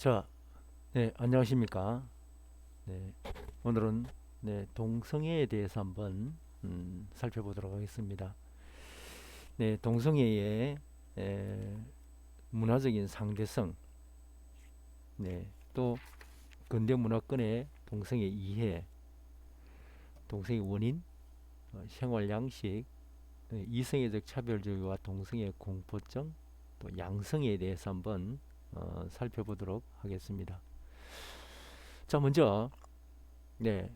자, 네, 안녕하십니까. 네, 오늘은 동성애에 대해서 한번 살펴보도록 하겠습니다. 네, 동성애의 에, 문화적인 상대성, 또 근대 문화권의 동성애 이해, 동성애 원인, 생활 양식, 이성애적 차별주의와 동성애 공포증, 또 양성애에 대해서 한번 살펴보도록 하겠습니다. 자, 먼저 네,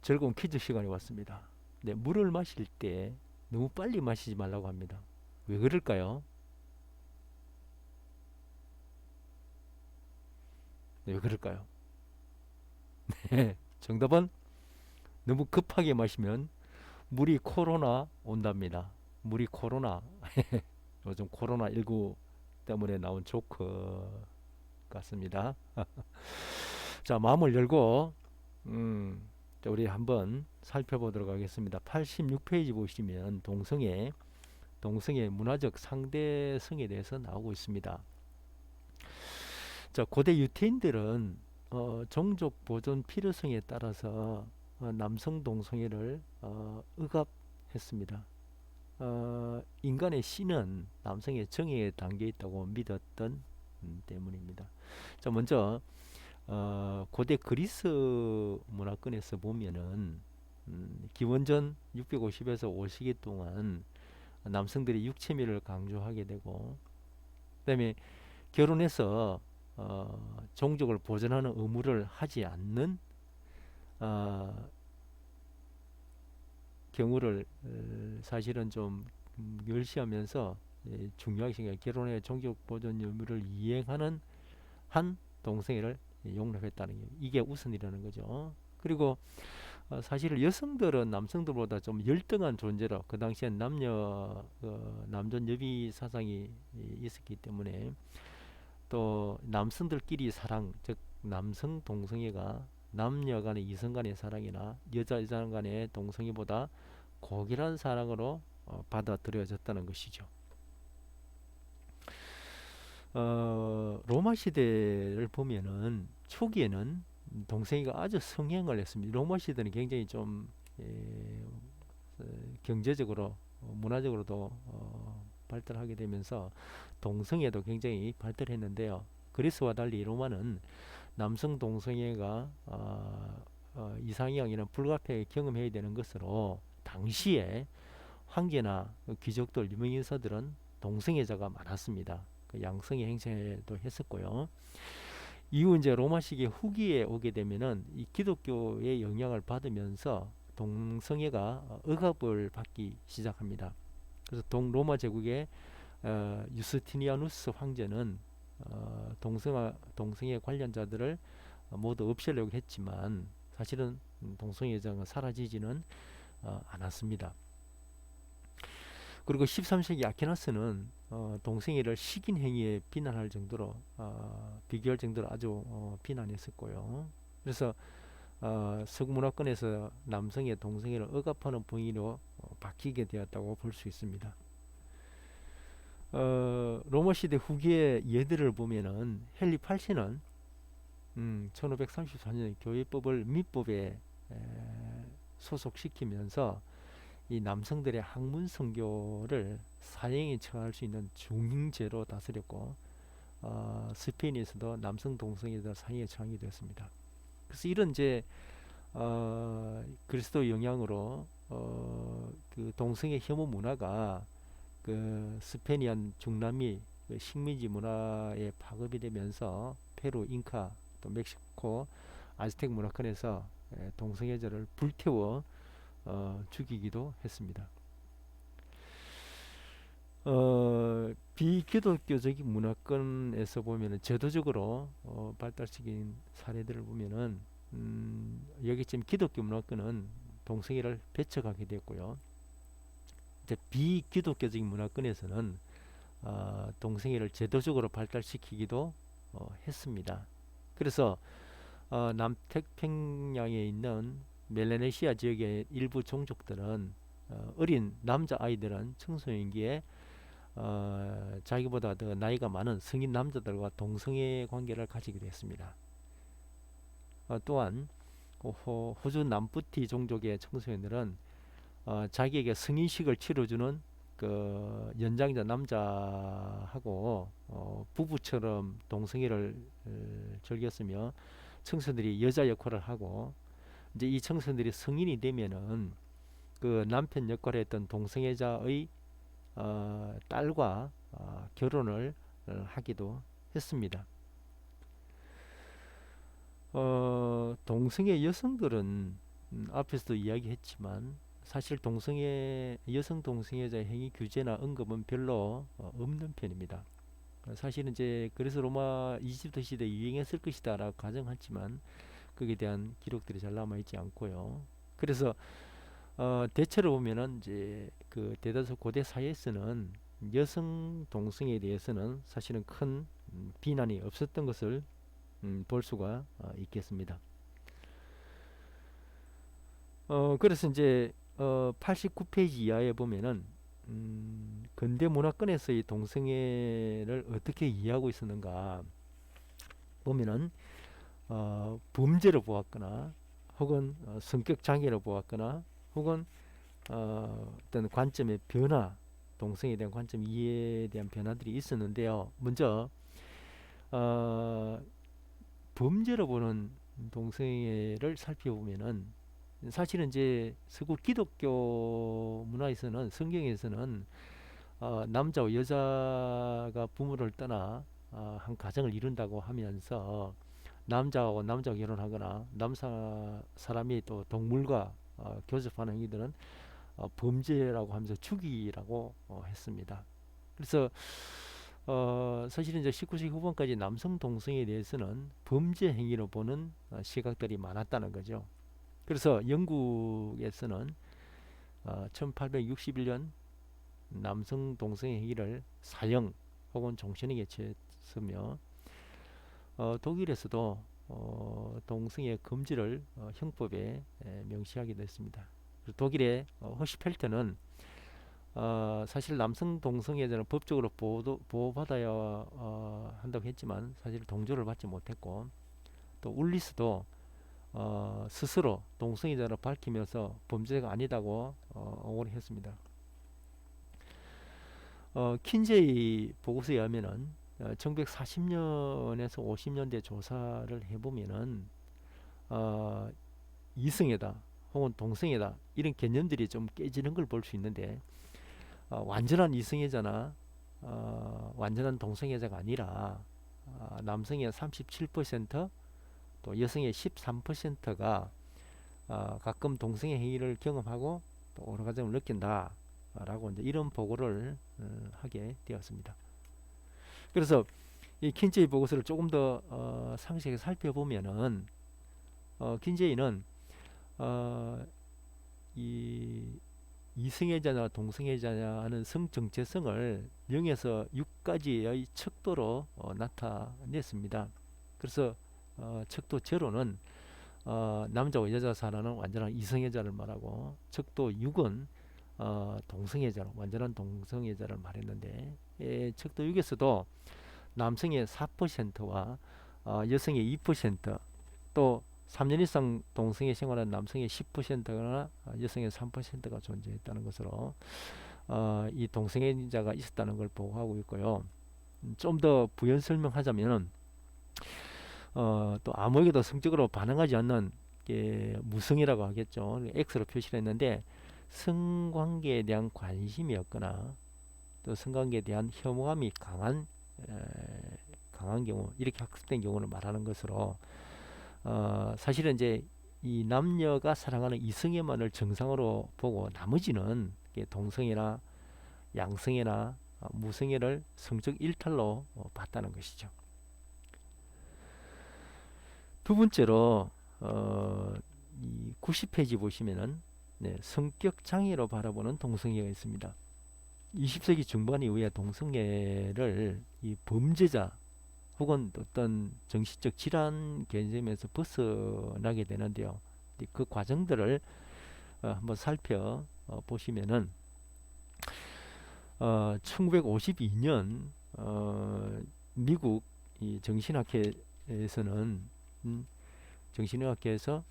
즐거운 퀴즈 시간이 왔습니다. 네, 물을 마실 때 너무 빨리 마시지 말라고 합니다. 왜 그럴까요? 네, 왜 그럴까요? 네, 정답은 너무 급하게 마시면 물이 코로나 온답니다. 물이 코로나. 요즘 코로나19 때문에 나온 조크 같습니다. 자, 마음을 열고 자, 우리 한번 살펴보도록 하겠습니다. 86페이지 보시면 동성애 문화적 상대성에 대해서 나오고 있습니다. 자, 고대 유태인들은 종족 보존 필요성에 따라서 남성 동성애를 억압했습니다. 인간의 신은 남성의 정의에 담겨 있다고 믿었던 때문입니다. 자, 먼저 고대 그리스 문화권에서 보면은 기원전 650에서 5시기 동안 남성들이 육체미를 강조하게 되고, 그다음에 결혼해서 종족을 보존하는 의무를 하지 않는 어, 경우를 사실은 좀 멸시하면서 중요하게 생각해 결혼해 종족 보존 의무를 이행하는 한 동성애를 용납했다는 게 이게 우선이라는 거죠. 그리고 사실 여성들은 남성들보다 좀 열등한 존재로 그 당시엔 남존 여비 사상이 있었기 때문에 또 남성들끼리 사랑, 즉 남성 동성애가 남녀 간의 이성 간의 사랑이나 여자 여자 간의 동성애보다 고귀한 사랑으로 받아들여졌다는 것이죠. 로마 시대를 보면은 초기에는 동성애가 아주 성행을 했습니다. 로마 시대는 굉장히 좀 경제적으로 문화적으로도 발달하게 되면서 동성애도 굉장히 발달했는데요. 그리스와 달리 로마는 남성 동성애가 이상향이나 불가피하게 경험해야 되는 것으로 당시에 황제나 귀족들, 유명인사들은 동성애자가 많았습니다. 그 양성애 행세도 했었고요. 이후 이제 로마시기 후기에 오게 되면은 이 기독교의 영향을 받으면서 동성애가 억압을 받기 시작합니다. 그래서 동로마 제국의 유스티니아누스 황제는 동성애 관련자들을 모두 없애려고 했지만 사실은 동성애자가 사라지지는 않았습니다. 그리고 13세기 아퀴나스는 동성애를 식인 행위에 비난할 정도로 비교할 정도로 아주 비난했었고요. 그래서 서구 문화권에서 남성의 동성애를 억압하는 분위기로 바뀌게 되었다고 볼 수 있습니다. 로마 시대 후기의 예들을 보면은 헨리 8세는 1534년 교회법을 민법에 소속시키면서 이 남성들의 학문 선교를 사형에 처할 수 있는 중징죄로 다스렸고 스페인에서도 남성 동성애자 사형에 처하게 되었습니다. 그래서 이런 이제 그리스도 영향으로 그 동성애 혐오 문화가 그 스페니안 중남미 그 식민지 문화에 파급이 되면서 페루, 잉카, 또 멕시코, 아즈텍 문화권에서 동성애자를 불태워 죽이기도 했습니다. 비기독교적인 문화권에서 보면은 제도적으로 발달시킨 사례들을 보면은 여기 지금 기독교 문화권은 동성애를 배척하게 됐고요. 이제 비기독교적인 문화권에서는 동성애를 제도적으로 발달시키기도 했습니다. 그래서 남태평양에 있는 멜라네시아 지역의 일부 종족들은 어린 남자 아이들은 청소년기에 자기보다 더 나이가 많은 성인 남자들과 동성애 관계를 가지기도 했습니다. 또한 호주 남부티 종족의 청소년들은 자기에게 성인식을 치러주는 그 연장자 남자하고 부부처럼 동성애를 즐겼으며 청소년들이 여자 역할을 하고 이제 이 청소년들이 성인이 되면은 그 남편 역할을 했던 동성애자의 딸과 결혼을 하기도 했습니다. 동성애 여성들은 앞에서도 이야기했지만 사실 여성 동성애자 행위 규제나 언급은 별로 없는 편입니다. 사실은 이제 그래서 로마 이집트 시대 유행했을 것이다라고 가정하지만 거기에 대한 기록들이 잘 남아 있지 않고요. 그래서 대체로 보면은 이제 그 대다수 고대 사회에서는 여성 동성애에 대해서는 사실은 큰 비난이 없었던 것을 볼 수가 있겠습니다. 그래서 이제 89페이지 이하에 보면은 근대 문화권에서의 동성애를 어떻게 이해하고 있었는가 보면은 범죄로 보았거나 혹은 성격 장애로 보았거나 혹은 어떤 관점의 변화, 동성애에 대한 관점 이해에 대한 변화들이 있었는데요. 먼저 범죄로 보는 동성애를 살펴보면은 사실은 이제 서구 기독교 문화에서는 성경에서는 남자와 여자가 부모를 떠나 한 가정을 이룬다고 하면서 남자하고 남자가 결혼하거나 사람이 또 동물과 교접하는 행위들은 범죄라고 하면서 죽이라고 했습니다. 그래서 사실은 이제 19세기 후반까지 남성 동성애에 대해서는 범죄 행위로 보는 시각들이 많았다는 거죠. 그래서 영국에서는 1861년 남성 동성애 행위를 사형 혹은 종신형에 처했으며 독일에서도 동성애 금지를 형법에 명시하게 됐습니다. 독일의 허시펠트는 사실 남성 동성애자는 법적으로 보호받아야 한다고 했지만 사실 동조를 받지 못했고 또 울리스도 스스로 동성애자를 밝히면서 범죄가 아니다고 옹호를 했습니다. 킨제이 보고서에 의하면은 1940년에서 50년대 조사를 해보면은 이성애다 혹은 동성애다 이런 개념들이 좀 깨지는 걸 볼 수 있는데 완전한 이성애자나 완전한 동성애자가 아니라 남성의 37% 또 여성의 13%가 가끔 동성애 행위를 경험하고 또 오르가즘을 느낀다 라고 이제 이런 보고를 하게 되었습니다. 그래서 이 킨제이 보고서를 조금 더 상세하게 살펴보면은 킨제이는 이 이성애자나 동성애자냐 하는 성 정체성을 0에서 6까지의 척도로 나타냈습니다. 그래서 척도 제로는 남자와 여자 사람은 완전한 이성애자를 말하고 척도 6은 동성애자로 완전한 동성애자를 말했는데 척도 6에서도 남성의 4%와 여성의 2%또 3년 이상 동성애 생활한 남성의 10%나 여성의 3%가 존재했다는 것으로 이 동성애자가 있었다는 걸 보고하고 있고요. 좀 더 부연 설명하자면 또 아무에게도 성적으로 반응하지 않는 게 무성이라고 하겠죠. X로 표시를 했는데 성관계에 대한 관심이 없거나 또 성관계에 대한 혐오감이 강한 경우 이렇게 학습된 경우를 말하는 것으로 사실은 이제 이 남녀가 사랑하는 이성애만을 정상으로 보고 나머지는 동성애나 양성애나 무성애를 성적 일탈로 봤다는 것이죠. 두 번째로 이 90페이지 보시면은 성격 장애로 바라보는 동성애가 있습니다. 20세기 중반 이후에 동성애를 이 범죄자 혹은 어떤 정신적 질환 개념에서 벗어나게 되는데요. 그 과정들을 한번 살펴보시면은 1952년 미국 이 정신학회에서는 정신의학회에서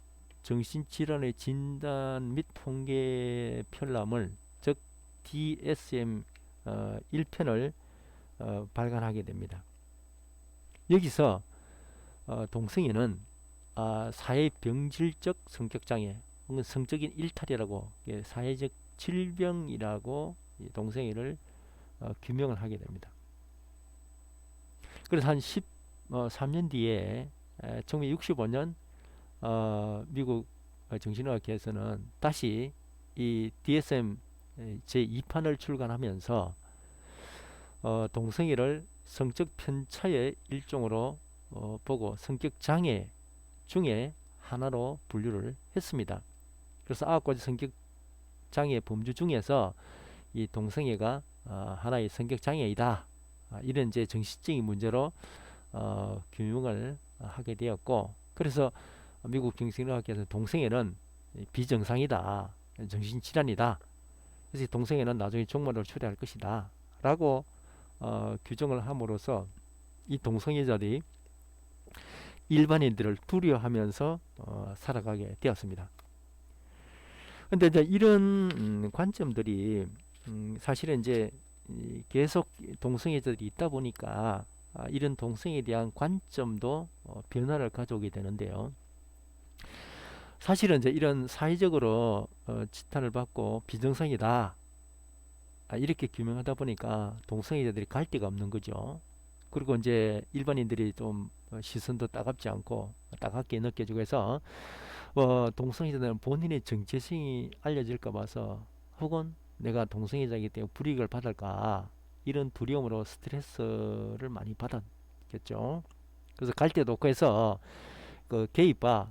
정신질환의 진단 및 통계 편람을 즉 DSM 1편을 발간하게 됩니다. 여기서 동성애는 사회병질적 성격장애 혹은 성적인 일탈이라고 사회적 질병이라고 이 동성애를 규명을 하게 됩니다. 그래서 한 13년 뒤에 1965년 미국 정신의학회에서는 다시 이 DSM 제2판을 출간하면서 동성애를 성적 편차의 일종으로 보고 성격 장애 중에 하나로 분류를 했습니다. 그래서 9가지 성격 장애 범주 중에서 이 동성애가 하나의 성격 장애이다. 이런 이제 정신적인 문제로 규명을 하게 되었고, 그래서 미국 정신의학회에서 동성애는 비정상이다, 정신질환이다. 그래서 동성애는 나중에 종말을 초래할 것이다 라고 규정을 함으로써 이 동성애자들이 일반인들을 두려워하면서 살아가게 되었습니다. 근데 이제 이런 관점들이 사실은 이제 계속 동성애자들이 있다 보니까 이런 동성애에 대한 관점도 변화를 가져오게 되는데요. 사실은 이제 이런 사회적으로 지탄을 받고 비정상이다 이렇게 규명하다 보니까 동성애자들이 갈 데가 없는 거죠. 그리고 이제 일반인들이 좀 시선도 따갑지 않고 따갑게 느껴지고 해서 동성애자들은 본인의 정체성이 알려질까 봐서 혹은 내가 동성애자이기 때문에 불이익을 받을까 이런 두려움으로 스트레스를 많이 받았겠죠. 그래서 갈 데도 없고 해서 그 게이바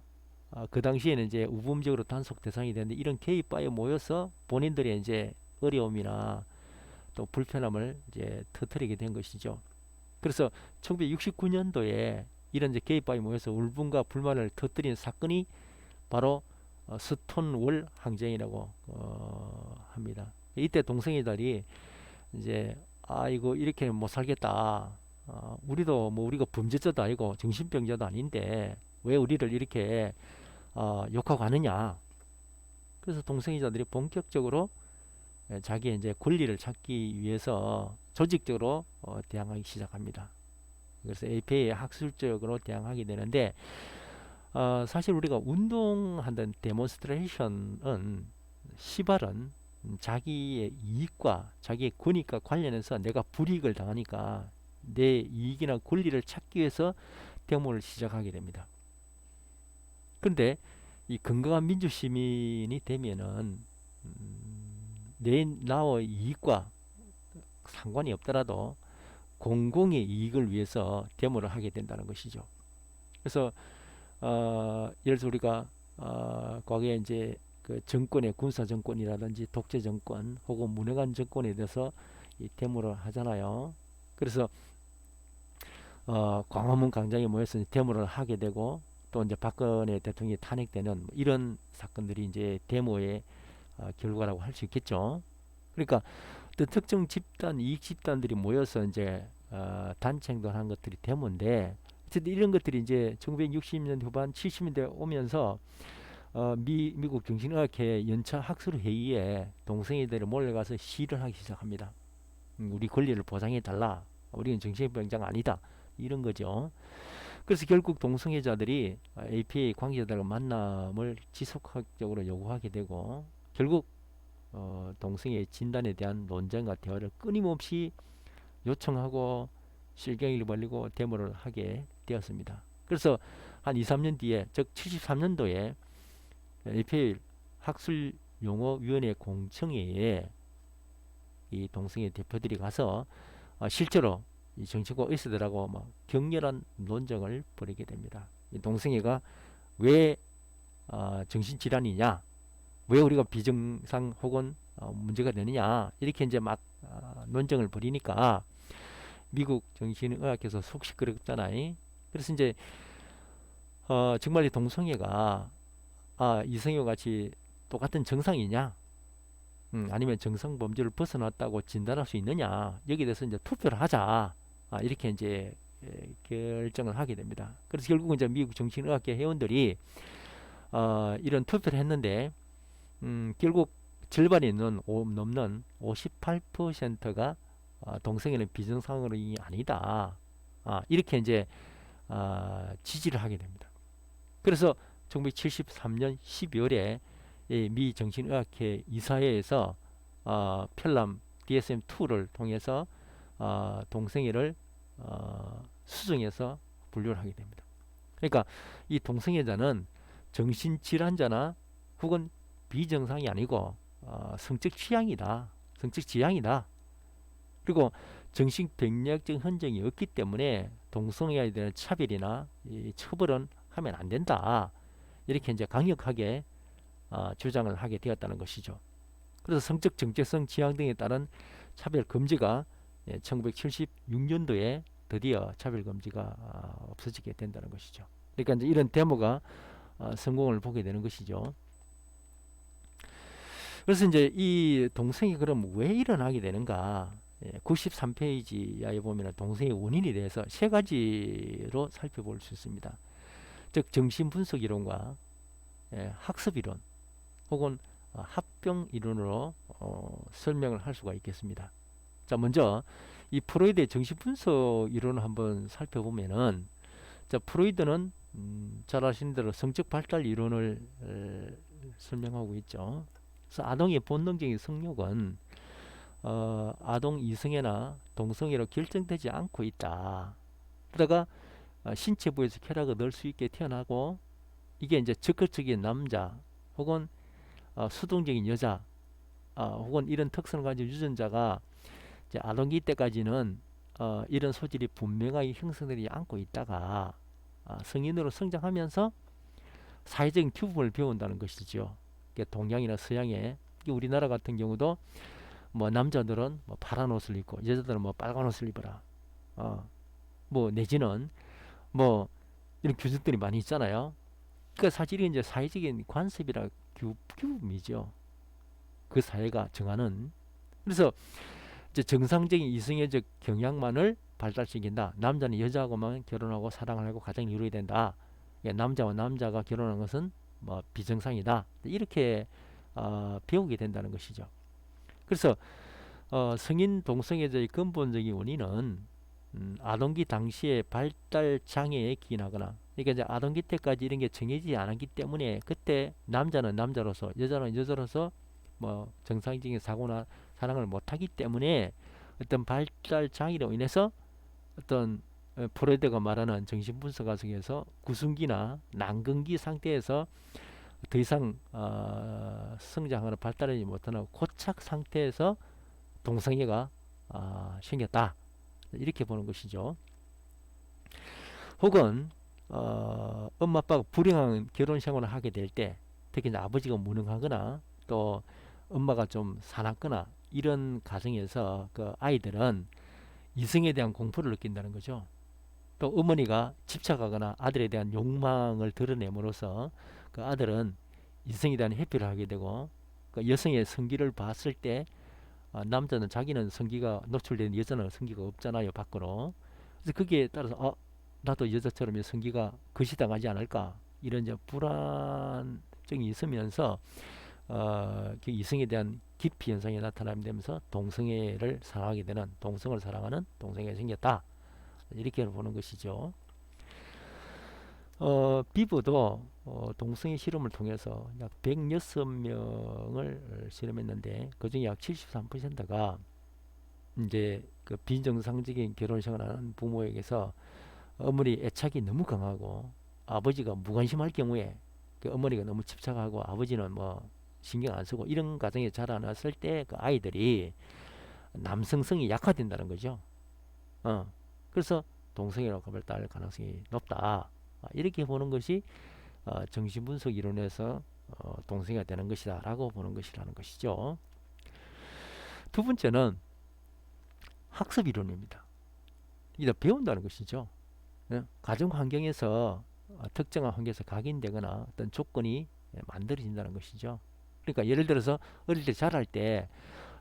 그 당시에는 이제 우범적으로 단속 대상이 되는데 이런 게이바에 모여서 본인들의 이제 어려움이나 또 불편함을 이제 터뜨리게 된 것이죠. 그래서 1969년도에 이런 이제 게이바에 모여서 울분과 불만을 터뜨린 사건이 바로 스톤월 항쟁이라고 합니다. 이때 동성애자들이 이제 이거 이렇게 못 살겠다. 우리도 뭐 우리가 범죄자도 아니고 정신병자도 아닌데 왜 우리를 이렇게 욕하고 하느냐. 그래서 동성애자들이 본격적으로 자기의 이제 권리를 찾기 위해서 조직적으로 대항하기 시작합니다. 그래서 APA에 학술적으로 대항하게 되는데 사실 우리가 운동하는 데몬스트레이션은 시발은 자기의 이익과 자기의 권익과 관련해서 내가 불이익을 당하니까 내 이익이나 권리를 찾기 위해서 데모를 시작하게 됩니다. 그런데 이 건강한 민주시민이 되면은 나의 이익과 상관이 없더라도 공공의 이익을 위해서 데모를 하게 된다는 것이죠. 그래서 예를 들어서 우리가 과거에 이제 그 정권의 군사 정권이라든지 독재 정권 혹은 무능한 정권에 대해서 이 데모를 하잖아요. 그래서 광화문 광장에 모여서 데모를 하게 되고 또 이제 박근혜 대통령이 탄핵되는 이런 사건들이 이제 데모의 결과라고 할 수 있겠죠. 그러니까 어떤 특정 집단, 이익 집단들이 모여서 이제 단체 행동하는 것들이 데모인데, 어쨌든 이런 것들이 이제 1960년대 후반, 70년대 오면서 미국 정신의학회 연차 학술 회의에 동성애들이 몰려가서 시위를 하기 시작합니다. 우리 권리를 보장해 달라. 우리는 정신병자가 아니다. 이런 거죠. 그래서 결국 동성애자들이 APA 관계자들과 만남을 지속적으로 요구하게 되고 결국 동성애 진단에 대한 논쟁과 대화를 끊임없이 요청하고 실경을 벌리고 데모를 하게 되었습니다. 그래서 한 2, 3년 뒤에 즉 73년도에 APA 학술용어위원회 공청회에 이 동성애 대표들이 가서 실제로 이 정치권 의사들하고 막 격렬한 논쟁을 벌이게 됩니다. 이 동성애가 왜 정신질환이냐, 왜 우리가 비정상 혹은 문제가 되느냐 이렇게 이제 막 논쟁을 벌이니까 미국 정신의학에서 속 시끄럽잖아요. 그래서 이제 정말 이 동성애가 이성애와 같이 똑같은 정상이냐, 아니면 정상 범주를 벗어났다고 진단할 수 있느냐, 여기에 대해서 이제 투표를 하자. 이렇게 이제 결정을 하게 됩니다. 그래서 결국은 이제 미국 정신의학회 회원들이 이런 투표를 했는데 결국 절반이 넘는 58%가 동성애는 비정상으로이 아니다. 이렇게 이제 지지를 하게 됩니다. 그래서 1973년 12월에 미 정신의학회 이사회에서 편람 DSM-2를 통해서 동성애를 수정해서 분류를 하게 됩니다. 그러니까 이 동성애자는 정신질환자나 혹은 비정상이 아니고 성적 취향이다, 성적 지향이다. 그리고 정신병리학적 흔적이 없기 때문에 동성애에 대한 차별이나 처벌은 하면 안 된다. 이렇게 이제 강력하게 주장을 하게 되었다는 것이죠. 그래서 성적 정체성 지향 등에 따른 차별 금지가 1976년도에 드디어 차별 금지가 없어지게 된다는 것이죠. 그러니까 이제 이런 데모가 성공을 보게 되는 것이죠. 그래서 이제 이 동성애 그럼 왜 일어나게 되는가? 93페이지에 보면 동성애 원인에 대해서 세 가지로 살펴볼 수 있습니다. 즉 정신분석 이론과 학습 이론 혹은 합병 이론으로 설명을 할 수가 있겠습니다. 자, 먼저 이 프로이드의 정신분석 이론을 한번 살펴보면은, 자, 프로이드는 잘 아시는 대로 성적 발달 이론을 설명하고 있죠. 그래서 아동의 본능적인 성욕은 아동 이성애나 동성애로 결정되지 않고 있다. 그러다가 신체 부에서 쾌락을 넣을 수 있게 태어나고, 이게 이제 적극적인 남자 혹은 수동적인 여자 혹은 이런 특성을 가진 유전자가 이제 아동기 때까지는 이런 소질이 분명하게 형성되지 않고 있다가 성인으로 성장하면서 사회적인 규범을 배운다는 것이죠. 동양이나 서양에, 우리나라 같은 경우도 뭐 남자들은 뭐 파란 옷을 입고 여자들은 뭐 빨간 옷을 입어라. 뭐 내지는 뭐 이런 규정들이 많이 있잖아요. 그러니까 사실 이제 사회적인 관습이라 규범이죠. 그 사회가 정하는. 그래서 이제 정상적인 이성애적 경향만을 발달시킨다. 남자는 여자하고만 결혼하고 사랑을 하고 가정을 이루어야 된다. 남자와 남자가 결혼하는 것은 뭐 비정상이다. 이렇게 배우게 된다는 것이죠. 그래서 성인 동성애자의 근본적인 원인은 아동기 당시의 발달 장애에 기인하거나, 그러니까 이제 아동기 때까지 이런 게 정해지지 않았기 때문에 그때 남자는 남자로서 여자는 여자로서 뭐 정상적인 사고나 사랑을 못하기 때문에 어떤 발달 장애로 인해서 어떤 프로이드가 말하는 정신분석 과정에서 구승기나 난근기 상태에서 더 이상 성장하거나 발달하지 못하는 고착 상태에서 동성애가 생겼다. 이렇게 보는 것이죠. 혹은 엄마 아빠가 불행한 결혼 생활을 하게 될 때, 특히 이제 아버지가 무능하거나 또 엄마가 좀 사납거나 이런 가정에서 그 아이들은 이성에 대한 공포를 느낀다는 거죠. 또 어머니가 집착하거나 아들에 대한 욕망을 드러냄으로써 그 아들은 이성에 대한 회피를 하게 되고, 그 여성의 성기를 봤을 때 남자는 자기는 성기가 노출된, 여자는 성기가 없잖아요, 밖으로. 그래서 거기에 따라서 나도 여자처럼 성기가 거시당하지 않을까, 이런 이제 불안증이 있으면서 그 이성에 대한 기피 현상이 나타나면서 동성애를 사랑하게 되는, 동성을 사랑하는 동성애가 생겼다. 이렇게 보는 것이죠. 비브도 동성애 실험을 통해서 약 106명을 실험했는데 그중에 약 73%가 이제 그 비정상적인 결혼 생활하는 부모에게서 어머니 애착이 너무 강하고 아버지가 무관심할 경우에, 그 어머니가 너무 집착하고 아버지는 뭐 신경 안 쓰고 이런 가정에 자라났을 때 그 아이들이 남성성이 약화된다는 거죠. 그래서 동성애로 발달 가능성이 높다. 이렇게 보는 것이 정신분석 이론에서 동성애가 되는 것이다 라고 보는 것이라는 것이죠. 두 번째는 학습 이론입니다. 이제 배운다는 것이죠. 가정 환경에서 특정한 환경에서 각인되거나 어떤 조건이 만들어진다는 것이죠. 그러니까 예를 들어서 어릴 때 자랄 때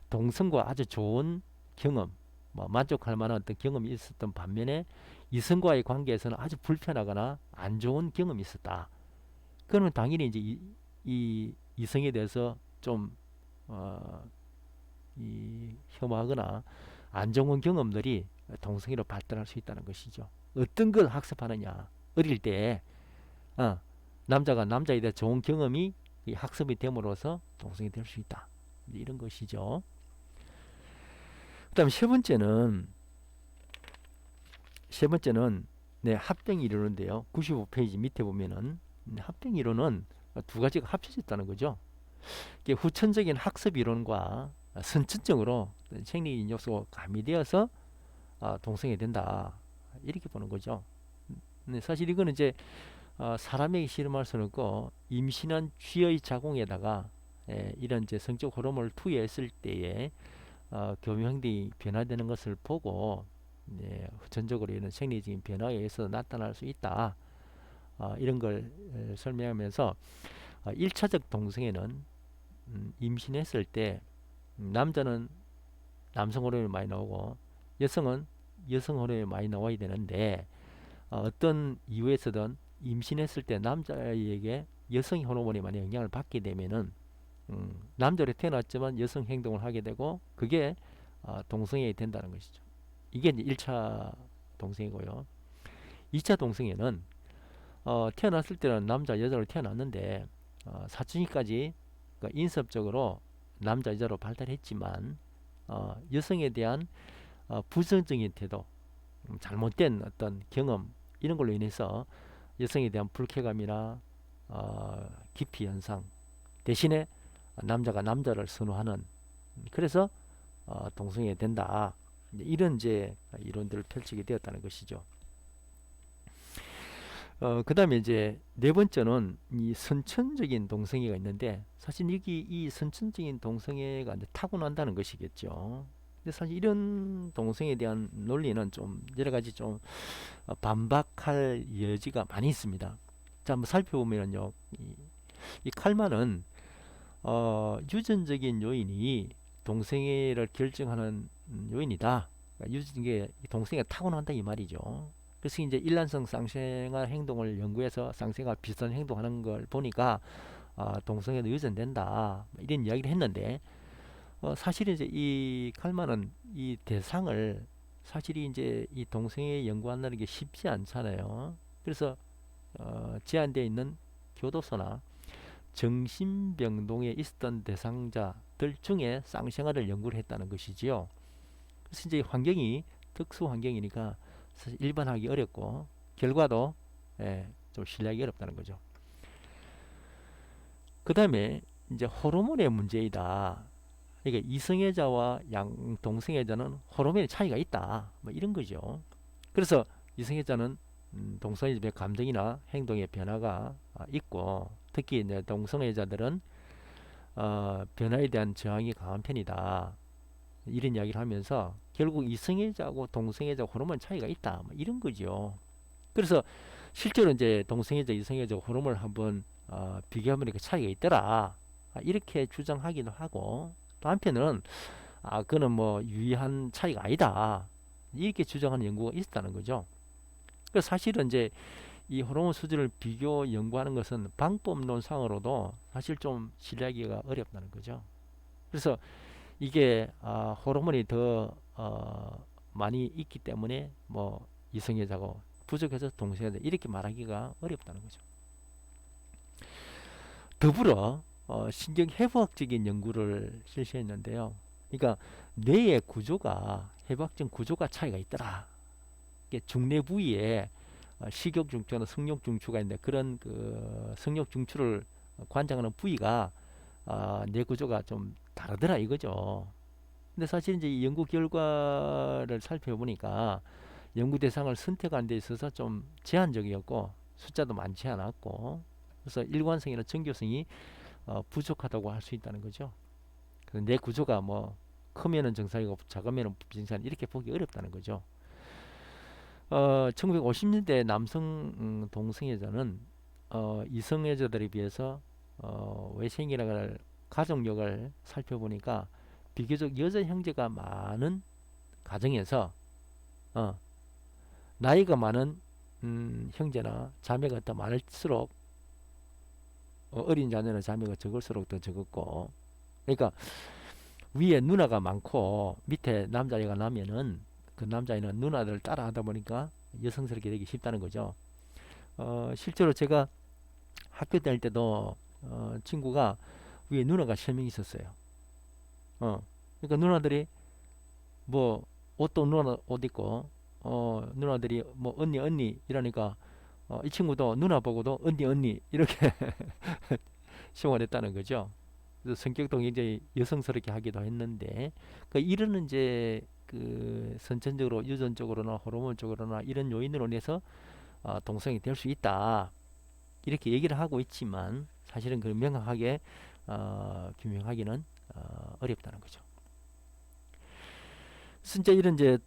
동성과 아주 좋은 경험, 뭐 만족할 만한 어떤 경험이 있었던 반면에 이성과의 관계에서는 아주 불편하거나 안 좋은 경험이 있었다. 그러면 당연히 이제 이 이성에 대해서 좀 어, 혐오하거나 안 좋은 경험들이 동성애로 발달할 수 있다는 것이죠. 어떤 걸 학습하느냐. 어릴 때 남자가 남자에 대한 좋은 경험이 이 학습이 됨으로써 동성이 될 수 있다. 이런 것이죠. 그다음 세 번째는 네, 합병 이론인데요. 95페이지 밑에 보면은 합병 이론은 두 가지가 합쳐졌다는 거죠. 이게 후천적인 학습 이론과 선천적으로 생리인 요소가 가미되어서 동성이 된다. 이렇게 보는 거죠. 네, 사실 이거는 이제 사람에게 실험할 수는 없고 임신한 쥐의 자궁에다가 이런 이제 성적 호르몬을 투여했을 때에 교묘행동이 변화되는 것을 보고 후천적으로 이런 생리적인 변화에 의해서 나타날 수 있다. 이런 걸 설명하면서 1차적 동성애는 임신했을 때 남자는 남성 호르몬이 많이 나오고 여성은 여성 호르몬이 많이 나와야 되는데 어떤 이유에서든 임신했을 때 남자에게 여성 호르몬이 많이 영향을 받게 되면은 남자로 태어났지만 여성 행동을 하게 되고 그게 동성애가 된다는 것이죠. 이게 이제 1차 동성애고요. 2차 동성애는 태어났을 때는 남자 여자로 태어났는데 사춘기까지 그러니까 인습적으로 남자 여자로 발달했지만 여성에 대한 부정적인 태도, 잘못된 어떤 경험 이런 걸로 인해서 여성에 대한 불쾌감이나 기피 현상 대신에 남자가 남자를 선호하는 그래서 동성애가 된다. 이런 이제 이론들을 펼치게 되었다는 것이죠. 그 다음에 이제 네 번째는 이 선천적인 동성애가 있는데 사실 여기 이 선천적인 동성애가 이제 타고난다는 것이겠죠. 근데 사실 이런 동성애에 대한 논리는 좀 여러 가지 좀 반박할 여지가 많이 있습니다. 자, 한번 살펴보면요, 이 칼만은 유전적인 요인이 동성애를 결정하는 요인이다. 그러니까 이게 동성애가 타고난다 이 말이죠. 그래서 이제 일란성 쌍생아 행동을 연구해서 쌍생아 비슷한 행동하는 걸 보니까 동성애도 유전된다 이런 이야기를 했는데 사실 이제 이 칼만은 이 대상을 사실이 이제 이 동성애 연구한다는 게 쉽지 않잖아요. 그래서 제한되어 있는 교도소나 정신병동에 있었던 대상자들 중에 쌍생아를 연구를 했다는 것이지요. 그래서 이제 환경이 특수 환경이니까 사실 일반하기 어렵고 결과도 좀 신뢰하기 어렵다는 거죠. 그 다음에 이제 호르몬의 문제이다. 그러니까 이성애자와 동성애자는 호르몬의 차이가 있다. 뭐 이런 거죠. 그래서 이성애자는 동성애자의 감정이나 행동의 변화가 있고 특히 이제 동성애자들은 변화에 대한 저항이 강한 편이다. 이런 이야기를 하면서 결국 이성애자하고 동성애자 호르몬 차이가 있다. 뭐 이런 거죠. 그래서 실제로 이제 동성애자, 이성애자 호르몬을 한번 비교해보니까 차이가 있더라. 이렇게 주장하기도 하고 또 한편으로는 그거는 뭐 유의한 차이가 아니다. 이렇게 주장하는 연구가 있었다는 거죠. 그래서 사실은 이제 이 호르몬 수준을 비교 연구하는 것은 방법론상으로도 사실 좀 신뢰하기가 어렵다는 거죠. 그래서 이게 호르몬이 더 많이 있기 때문에 뭐 이성애자고 부족해서 동성애자 이렇게 말하기가 어렵다는 거죠. 더불어 신경해부학적인 연구를 실시했는데요. 그러니까 뇌의 구조가 해부학적 구조가 차이가 있더라. 중뇌 부위에 식욕 중추나 성욕 중추가 있는데 그런 그 성욕 중추를 관장하는 부위가 뇌 구조가 좀 다르더라 이거죠. 근데 사실 이제 이 연구 결과를 살펴보니까 연구 대상을 선택하는 데 있어서 좀 제한적이었고 숫자도 많지 않았고 그래서 일관성이나 정교성이 부족하다고 할 수 있다는 거죠. 그래서 뇌 구조가 뭐 크면은 정상이고 작으면은 비정상 이렇게 보기 어렵다는 거죠. 1950년대 남성 동성애자는 이성애자들에 비해서 외생이라고 가족력을 살펴보니까 비교적 여자 형제가 많은 가정에서 어, 나이가 많은 형제나 자매가 더 많을수록 어린 자녀나 자매가 적을수록 더 적었고, 그러니까 위에 누나가 많고 밑에 남자애가 나면은 그 남자애는 누나들을 따라 하다 보니까 여성스럽게 되기 쉽다는 거죠. 실제로 제가 학교 다닐 때도 친구가 위에 누나가 3명 있었어요. 그러니까 누나들이 뭐 옷도 누나 옷 입고 누나들이 뭐 언니 언니 이러니까 이 친구도 누나 보고도 언니 언니 이렇게 생활했다는 거죠. 그래서 성격도 굉장히 여성스럽게 하기도 했는데 그 이런 이제 그 선천적으로 유전적으로나 호르몬 적으로나 이런 요인으로 인해서 동성이 될 수 있다 이렇게 얘기를 하고 있지만 사실은 그 명확하게 규명하기는 어렵다는 거죠. 진짜 이런 이제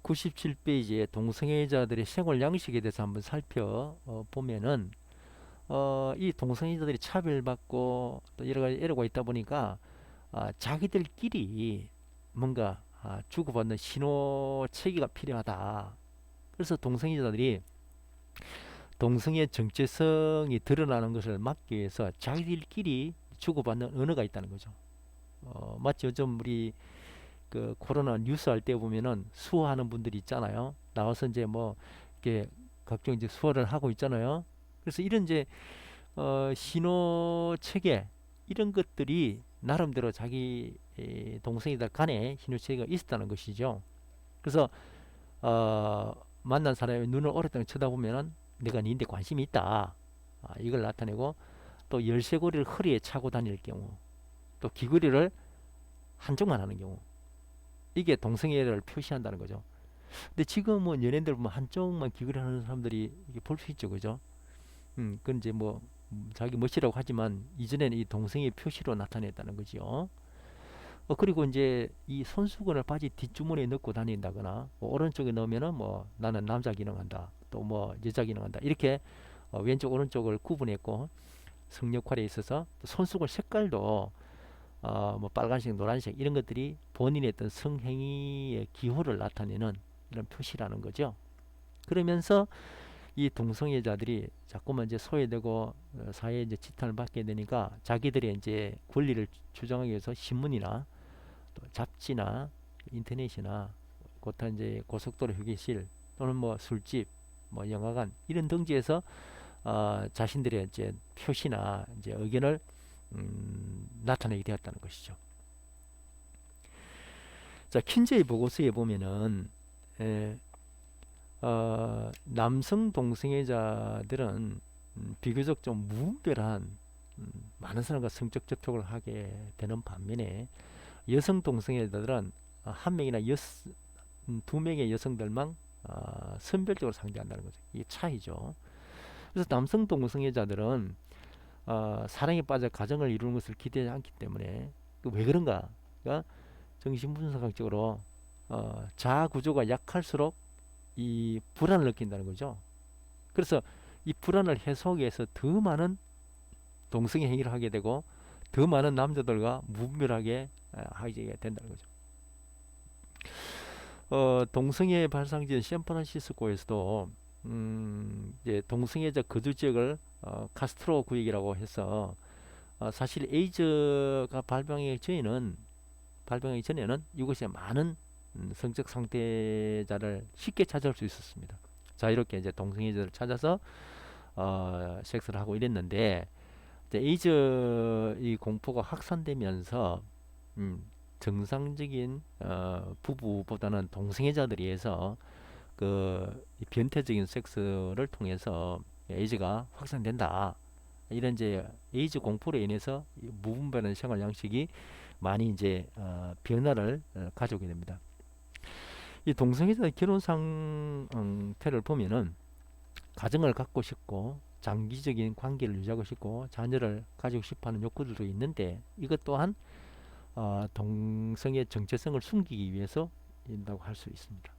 97페이지에 동성애자들의 생활 양식에 대해서 한번 살펴보면은 이 동성애자들이 차별받고 또 여러 가지 애로가 있다 보니까 자기들끼리 뭔가 주고받는 신호 체계가 필요하다. 그래서 동성애자들이 동성애 정체성이 드러나는 것을 막기 위해서 자기들끼리 주고받는 언어가 있다는 거죠. 마치 요즘 우리 그 코로나 뉴스 할 때 보면은 수어하는 분들이 있잖아요. 나와서 이제 뭐 이렇게 각종 이제 수어를 하고 있잖아요. 그래서 이런 이제 신호 체계 이런 것들이 나름대로 자기 동성애들 간에 신호 체계가 있었다는 것이죠. 그래서 만난 사람의 눈을 오랫동안 쳐다보면은 내가 니인데 관심이 있다. 이걸 나타내고 또 열쇠고리를 허리에 차고 다닐 경우 또 귀걸이를 한쪽만 하는 경우 이게 동성애를 표시한다는 거죠. 근데 지금은 연예인들 보면 한쪽만 귀걸이 하는 사람들이 볼 수 있죠, 그죠? 그건 이제 뭐 자기 멋이라고 하지만 이전에는 이 동성애 표시로 나타냈다는 거지요. 그리고 이제 이 손수건을 바지 뒷주머니에 넣고 다닌다거나 뭐 오른쪽에 넣으면은 뭐 나는 남자 기능한다, 또 뭐 여자 기능한다 이렇게 왼쪽 오른쪽을 구분했고 성 역할에 있어서 손수건 색깔도 뭐 빨간색, 노란색 이런 것들이 본인의 어떤 성행위의 기호를 나타내는 이런 표시라는 거죠. 그러면서 이 동성애자들이 자꾸만 이제 소외되고 사회에 이제 지탄을 받게 되니까 자기들의 이제 권리를 주장하기 위해서 신문이나 또 잡지나 인터넷이나 곧한 이제 고속도로 휴게실 또는 뭐 술집, 뭐 영화관 이런 등지에서 자신들의 이제 표시나 이제 의견을 나타내게 되었다는 것이죠. 자, 킨제이 보고서에 보면은 남성 동성애자들은 비교적 좀 무분별한 많은 사람과 성적 접촉을 하게 되는 반면에 여성 동성애자들은 한 명이나 두 명의 여성들만 선별적으로 상대한다는 거죠. 이게 차이죠. 그래서 남성 동성애자들은 사랑에 빠져 가정을 이루는 것을 기대하지 않기 때문에 왜 그런가? 그러니까 정신분석학적으로 자아 구조가 약할수록 이 불안을 느낀다는 거죠. 그래서 이 불안을 해소하기 위해서 더 많은 동성애 행위를 하게 되고 더 많은 남자들과 무분별하게 하게 된다는 거죠. 동성애 발상지인 샌프란시스코에서도 이제 동성애자 거주 지역을 카스트로 구역이라고 해서 사실 에이즈가 발병하기 전에는 이곳에 많은 성적 상태자를 쉽게 찾아올 수 있었습니다. 자유롭게 이제 동성애자를 찾아서 섹스를 하고 이랬는데 이제 에이즈 이 공포가 확산되면서 정상적인 부부보다는 동성애자들이 해서 그 변태적인 섹스를 통해서 에이즈가 확산된다. 이런 이제 에이즈 공포로 인해서 무분별한 생활 양식이 많이 이제 변화를 가져오게 됩니다. 이 동성애자의 결혼 상태를 보면은 가정을 갖고 싶고 장기적인 관계를 유지하고 싶고 자녀를 가지고 싶어하는 욕구들도 있는데 이것 또한 동성애 정체성을 숨기기 위해서 인다고 할 수 있습니다.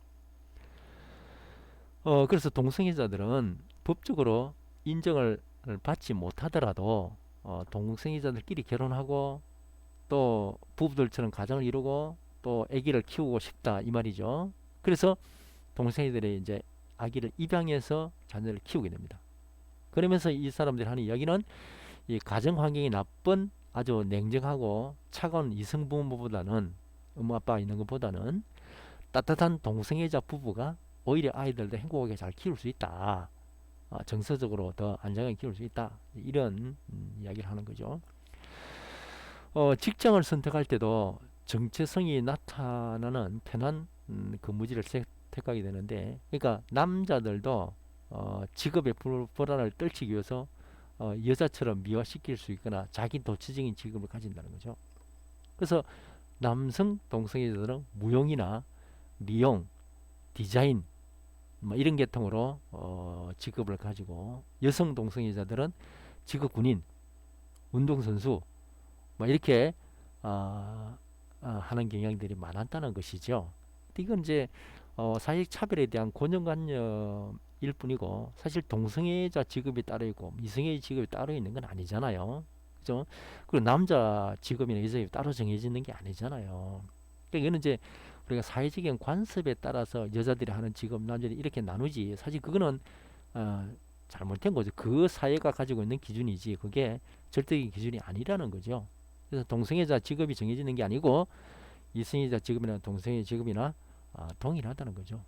그래서 동성애자들은 법적으로 인정을 받지 못하더라도 동성애자들끼리 결혼하고 또 부부들처럼 가정을 이루고 또 아기를 키우고 싶다 이 말이죠. 그래서 동성애들이 이제 아기를 입양해서 자녀를 키우게 됩니다. 그러면서 이 사람들이 하는 이야기는 이 가정 환경이 나쁜 아주 냉정하고 차가운 이성 부모보다는 엄마 아빠가 있는 것보다는 따뜻한 동성애자 부부가 오히려 아이들도 행복하게 잘 키울 수 있다. 정서적으로 더 안정하게 키울 수 있다. 이런 이야기를 하는 거죠. 직장을 선택할 때도 정체성이 나타나는 편한 근무지를 택하게 되는데, 그러니까 남자들도 직업의 불안을 떨치기 위해서 여자처럼 미화시킬 수 있거나 자기 도취적인 직업을 가진다는 거죠. 그래서 남성 동성애자들은 무용이나 미용, 디자인 뭐 이런 계통으로 직업을 가지고, 여성 동성애자들은 직업 군인, 운동선수 뭐 이렇게 하는 경향들이 많았다는 것이죠. 이건 이제 사회적 차별에 대한 고정관념일 뿐이고, 사실 동성애자 직업이 따로 있고 미성애 직업이 따로 있는 건 아니잖아요. 그죠? 그리고 남자 직업이나 여자 직업이 따로 정해지는 게 아니잖아요. 그러니까 이거는 이제 우리가 사회적인 관습에 따라서 여자들이 하는 직업, 남자들이 이렇게 나누지, 사실 그거는 잘못된 거죠. 그 사회가 가지고 있는 기준이지 그게 절대적인 기준이 아니라는 거죠. 그래서 동성애자 직업이 정해지는 게 아니고 이성애자 직업이나 동성애 직업이나 동일하다는 거죠.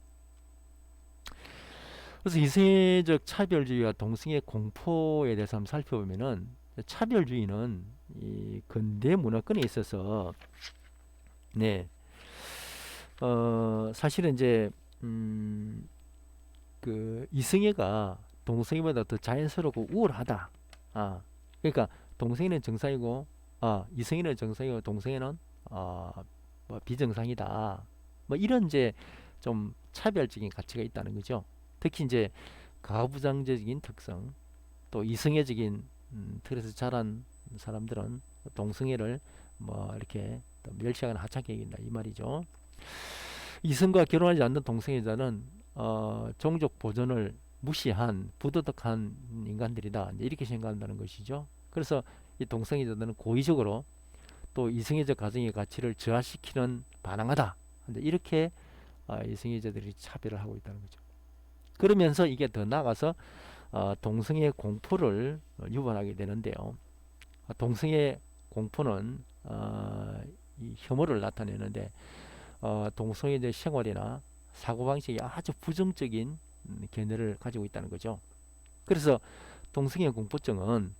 그래서 이성애적 차별주의와 동성애 공포에 대해서 한번 살펴보면은, 차별주의는 이 근대 문화권에 있어서 네, 사실은 이제 그 이성애가 동성애보다 더 자연스럽고 우월하다. 그러니까 동성애는 정상이고, 이성애는 정상이고 동성애는 뭐 비정상이다. 뭐 이런 이제 좀 차별적인 가치가 있다는 거죠. 특히 이제 가부장제적인 특성, 또 이성애적인 틀에서 자란 사람들은 동성애를 뭐 이렇게 멸시하거나 하찮게 여긴다 이 말이죠. 이성과 결혼하지 않는 동성애자는 종족 보존을 무시한 부도덕한 인간들이다, 이렇게 생각한다는 것이죠. 그래서 이 동성애자들은 고의적으로 또 이성애적 가정의 가치를 저하시키는 반항하다, 이렇게 이성애자들이 차별을 하고 있다는 거죠. 그러면서 이게 더 나아가서 동성애 공포를 유발하게 되는데요. 동성애 공포는 이 혐오를 나타내는데, 동성애자의 생활이나 사고방식이 아주 부정적인 견해를 가지고 있다는 거죠. 그래서 동성애 공포증은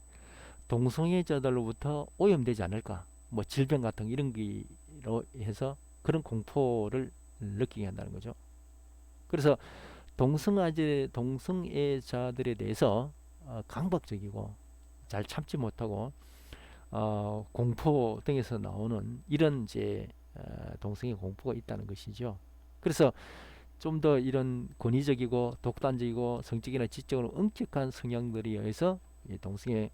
동성애자들로부터 오염되지 않을까, 뭐 질병 같은 이런 기로 해서 그런 공포를 느끼게 한다는 거죠. 그래서 동성애자들에 대해서 강박적이고 잘 참지 못하고 공포 등에서 나오는 이런 이제 동성애 공포가 있다는 것이죠. 그래서 좀 더 이런 권위적이고 독단적이고 성적이나 지적으로 엄격한 성향들에 의해서 이 동성애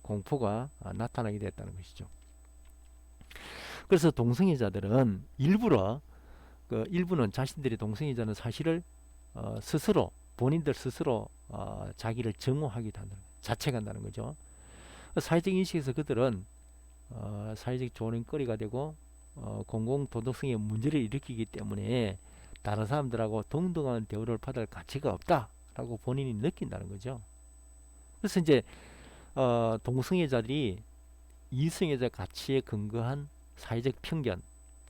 공포가 나타나게 됐다는 것이죠. 그래서 동성애자들은 일부는 자신들이 동성애자는 사실을 스스로, 본인들 스스로 자기를 정오하기도 한다는, 자책한다는 거죠. 사회적 인식에서 그들은 사회적 조롱거리가 되고 공공 도덕성의 문제를 일으키기 때문에 다른 사람들하고 동등한 대우를 받을 가치가 없다라고 본인이 느낀다는 거죠. 그래서 이제 동성애자들이 이성애자 가치에 근거한 사회적 편견,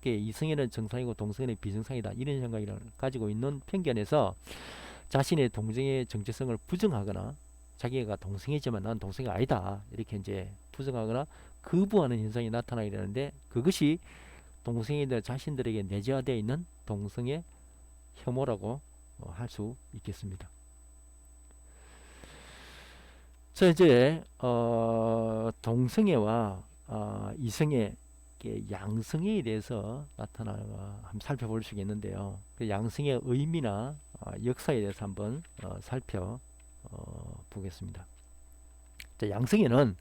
이성애는 정상이고 동성애는 비정상이다, 이런 생각을 가지고 있는 편견에서 자신의 동성애 정체성을 부정하거나 자기가 동성애지만 난 동성애 아니다, 이렇게 이제 부정하거나 거부하는 현상이 나타나게 되는데, 그것이 동성애들 자신들에게 내재화되어 있는 동성애 혐오라고 할 수 있겠습니다. 자, 이제 동성애와 이성애, 양성애에 대해서 한번 살펴볼 수 있는데요. 그 양성의 의미나 역사에 대해서 한번 살펴보겠습니다. 자, 양성애는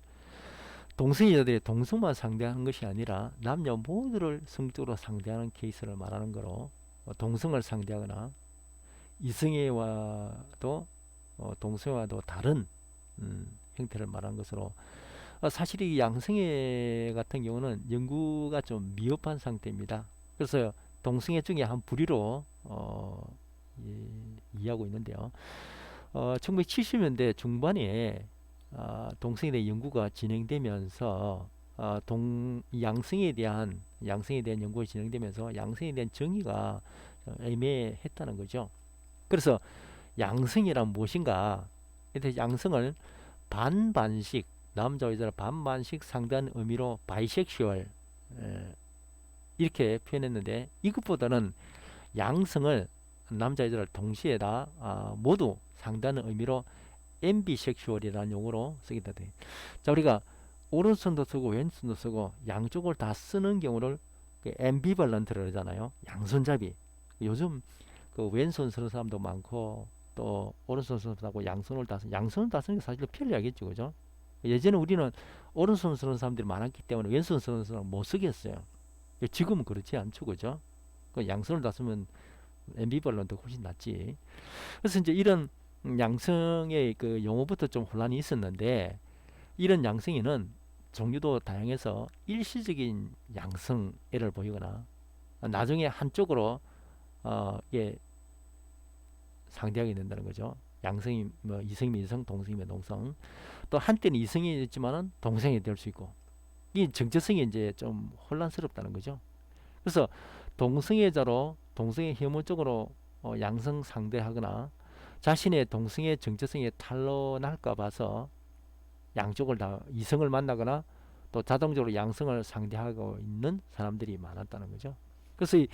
동성애자들이 동성만 상대하는 것이 아니라 남녀 모두를 성적으로 상대하는 케이스를 말하는 거로, 동성을 상대하거나 이성애와도 동성애와도 다른 형태를 말하는 것으로 사실 이 양성애 같은 경우는 연구가 좀 미흡한 상태입니다. 그래서 동성애 중에 한 부류로 이해하고 있는데요. 1970년대 중반에 동성애에 대한 연구가 진행되면서 양성에 대한 연구가 진행되면서 양성에 대한 정의가 애매했다는 거죠. 그래서 양성이란 무엇인가? 이때 양성을 반반씩 남자와 여자를 반반씩 상대하는 의미로 바이섹슈얼 이렇게 표현했는데 이것보다는 양성을 남자 여자를 동시에 다 모두 상대하는 의미로 앰비섹슈얼이라는 용어로 쓰기도 돼. 자, 우리가 오른손도 쓰고 왼손도 쓰고 양쪽을 다 쓰는 경우를 앰비벌런트를 그러잖아요. 양손잡이. 요즘 그 왼손 쓰는 사람도 많고 또 오른손 쓰는 사람하고 양손을 다 쓰는 게 사실 편리하겠죠, 그죠? 예전에 우리는 오른손 쓰는 사람들이 많았기 때문에 왼손 쓰는 사람 못 쓰겠어요. 지금은 그렇지 않죠, 그죠? 그 양손을 다 쓰면 앰비벌런트 훨씬 낫지. 그래서 이제 이런 양성의 그 용어부터 좀 혼란이 있었는데 이런 양성에는 종류도 다양해서 일시적인 양성애를 보이거나 나중에 한쪽으로 이게 상대하게 된다는 거죠. 양성이 뭐 이성이면 이성, 동성이면 동성. 또 한때는 이성이었지만은 동성이 될 수 있고 이 정체성이 이제 좀 혼란스럽다는 거죠. 그래서 동성애자로 동성애 혐오 쪽으로 양성 상대하거나 자신의 동성애 정체성에 탄로날까 봐서 양쪽을 다 이성을 만나거나 또 자동적으로 양성을 상대하고 있는 사람들이 많았다는 거죠. 그래서 이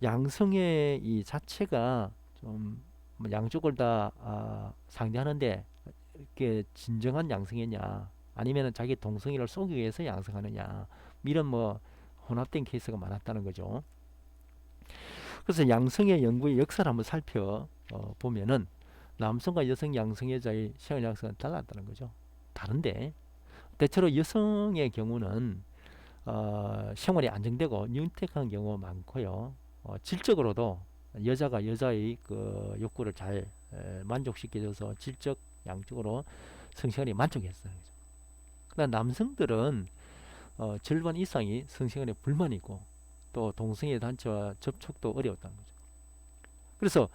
양성의 이 자체가 좀 양쪽을 다 상대하는데 이게 진정한 양성이냐 아니면 자기 동성애를 속이기 위해서 양성하느냐 이런 뭐 혼합된 케이스가 많았다는 거죠. 그래서 양성의 연구의 역사를 한번 살펴보면은 남성과 여성 양성애자의 생활 양성은 달랐다는 거죠. 다른데 대체로 여성의 경우는 생활이 안정되고 윤택한 경우가 많고요. 질적으로도 여자가 여자의 그 욕구를 잘 만족시켜줘서 질적 양적으로 성생활이 만족했어요. 그러나 남성들은 절반 이상이 성생활에 불만이고 또 동성애 단체와 접촉도 어려웠다는 거죠. 그래서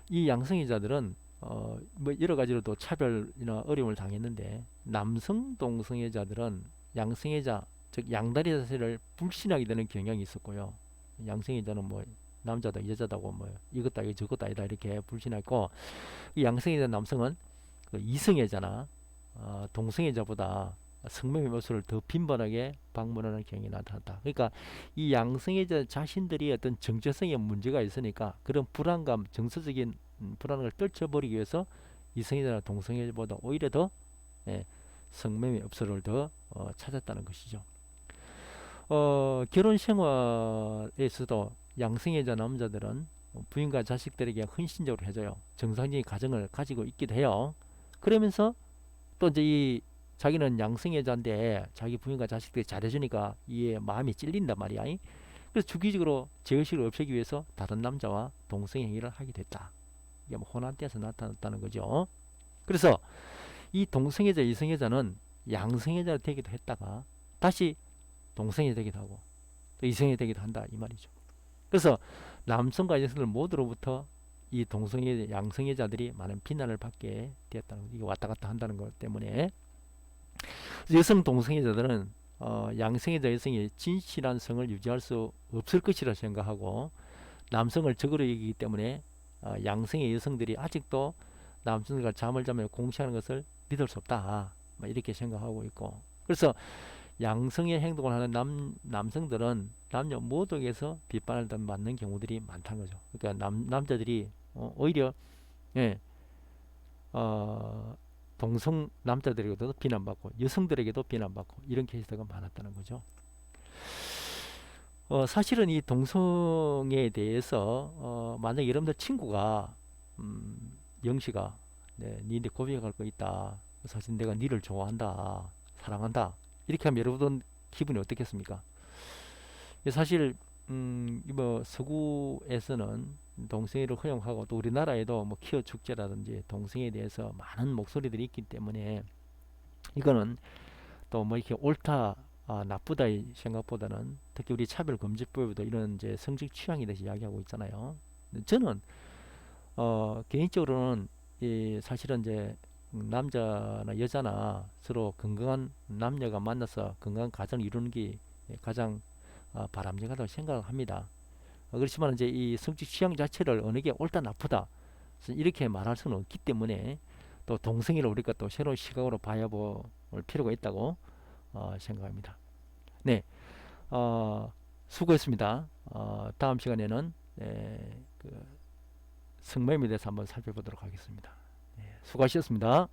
이 양성애자들은 뭐 여러 가지로도 차별이나 어려움을 당했는데 남성 동성애자들은 양성애자 즉 양다리 자세를 불신하게 되는 경향이 있었고요. 양성애자는 뭐 남자다 여자다고 뭐 이것다 이거 저것다 아니다 이렇게 불신했고 이 양성애자 남성은 그 이성애자나 동성애자보다 성매매 모습을 더 빈번하게 방문하는 경향이 나타났다. 그러니까 이 양성애자 자신들이 어떤 정체성에 문제가 있으니까 그런 불안감, 정서적인 불안을 떨쳐버리기 위해서 이성애자나 동성애자보다 오히려 더 성매매 업소를 더 찾았다는 것이죠. 결혼 생활에서도 양성애자 남자들은 부인과 자식들에게 헌신적으로 해줘요. 정상적인 가정을 가지고 있기도 해요. 그러면서 또 이제 이 자기는 양성애자인데 자기 부인과 자식들이 잘해주니까 이에 마음이 찔린단 말이야. 그래서 주기적으로 제의식을 없애기 위해서 다른 남자와 동성 행위를 하게 됐다. 이게 뭐 혼합돼서 나타났다는 거죠. 그래서 이 동성애자, 이성애자는 양성애자가 되기도 했다가 다시 동성애 되기도 하고 또 이성애 되기도 한다 이 말이죠. 그래서 남성과 여성들 모두로부터 이 동성애, 양성애자들이 많은 비난을 받게 되었다는 거. 이게 왔다 갔다 한다는 것 때문에 여성 동성애자들은 양성애자 여성이 진실한 성을 유지할 수 없을 것이라 생각하고 남성을 적으로 여기기 때문에 양성의 여성들이 아직도 남성들과 잠을 자며 공시하는 것을 믿을 수 없다. 이렇게 생각하고 있고 그래서 양성의 행동을 하는 남성들은 남녀 모두에게서 비판을 받는 경우들이 많다는 거죠. 그러니까 남자들이 오히려 동성 남자들에게도 비난받고 여성들에게도 비난받고 이런 케이스가 많았다는 거죠. 사실은 이 동성애에 대해서 만약 여러분들 친구가 영씨가 니한테 고백할 거 있다. 사실 내가 니를 좋아한다. 사랑한다. 이렇게 하면 여러분 기분이 어떻겠습니까? 사실 뭐 서구에서는 동성애를 허용하고 또 우리나라에도 뭐 퀴어 축제라든지 동성애에 대해서 많은 목소리들이 있기 때문에 이거는 또 뭐 이렇게 옳다 나쁘다 이 생각보다는 특히 우리 차별금지법에도 이런 이제 성적 취향에 대해서 이야기하고 있잖아요. 저는 개인적으로는 이 사실은 이제 남자나 여자나 서로 건강한 남녀가 만나서 건강한 가정을 이루는 게 가장 바람직하다고 생각을 합니다. 그렇지만 이제 이 성적 취향 자체를 어느 게 옳다 나쁘다 이렇게 말할 수는 없기 때문에 또 동성애를 우리가 또 새로운 시각으로 봐야 볼 필요가 있다고 생각합니다. 네, 수고했습니다. 다음 시간에는 그 성매매에 대해서 한번 살펴보도록 하겠습니다. 네, 수고하셨습니다.